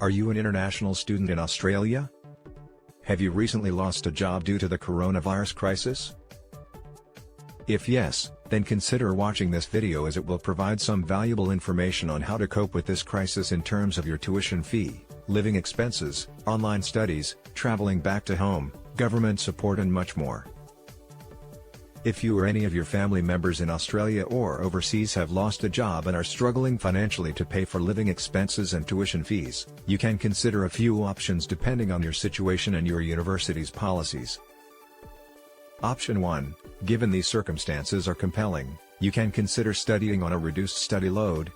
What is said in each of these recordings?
Are you an international student in Australia? Have you recently lost a job due to the coronavirus crisis? If yes, then consider watching this video as it will provide some valuable information on how to cope with this crisis in terms of your tuition fee, living expenses, online studies, traveling back to home, government support and much more. If you or any of your family members in Australia or overseas have lost a job and are struggling financially to pay for living expenses and tuition fees, you can consider a few options depending on your situation and your university's policies. Option 1, given these circumstances are compelling, you can consider studying on a reduced study load,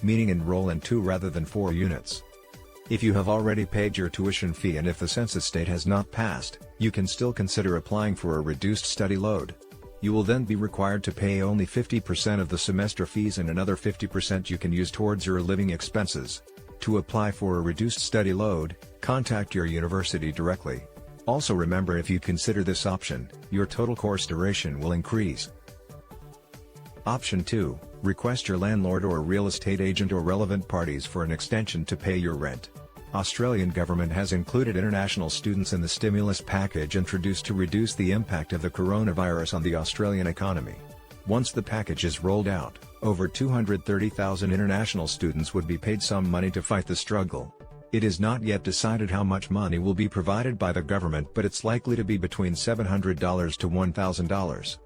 meaning enroll in 2 rather than 4 units. If you have already paid your tuition fee and if the census date has not passed, you can still consider applying for a reduced study load. You will then be required to pay only 50% of the semester fees and another 50% you can use towards your living expenses. To apply for a reduced study load, contact your university directly. Also remember, if you consider this option, your total course duration will increase. Option 2, request your landlord or real estate agent or relevant parties for an extension to pay your rent. Australian government has included international students in the stimulus package introduced to reduce the impact of the coronavirus on the Australian economy. Once the package is rolled out, over 230,000 international students would be paid some money to fight the struggle. It is not yet decided how much money will be provided by the government, but it's likely to be between $700 to $1,000.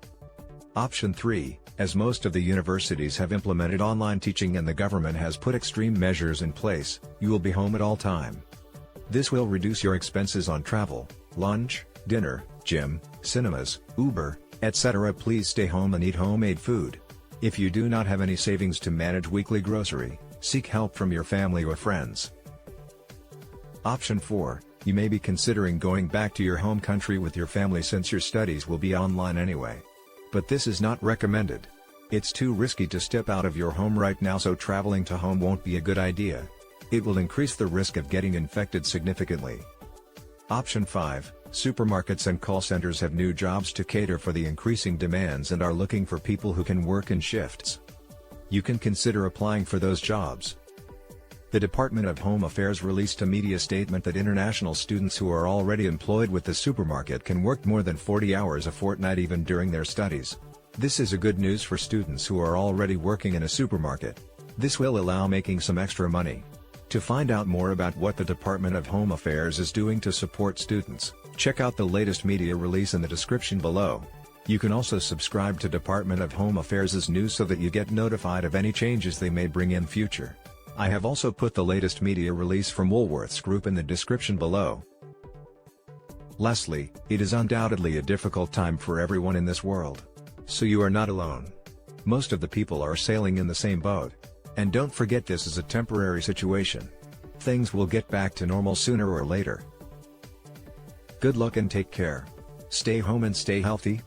Option 3, as most of the universities have implemented online teaching and the government has put extreme measures in place, you will be home at all time. This will reduce your expenses on travel, lunch, dinner, gym, cinemas, Uber, etc. Please stay home and eat homemade food. If you do not have any savings to manage weekly grocery, seek help from your family or friends. Option 4, you may be considering going back to your home country with your family since your studies will be online anyway. But this is not recommended. It's too risky to step out of your home right now, so traveling to home won't be a good idea. It will increase the risk of getting infected significantly. Option 5, supermarkets and call centers have new jobs to cater for the increasing demands and are looking for people who can work in shifts. You can consider applying for those jobs. The Department of Home Affairs released a media statement that international students who are already employed with the supermarket can work more than 40 hours a fortnight even during their studies. This is a good news for students who are already working in a supermarket. This will allow making some extra money. To find out more about what the Department of Home Affairs is doing to support students, check out the latest media release in the description below. You can also subscribe to Department of Home Affairs' news so that you get notified of any changes they may bring in future. I have also put the latest media release from Woolworths Group in the description below. Lastly, it is undoubtedly a difficult time for everyone in this world. So you are not alone. Most of the people are sailing in the same boat. And don't forget, this is a temporary situation. Things will get back to normal sooner or later. Good luck and take care. Stay home and stay healthy.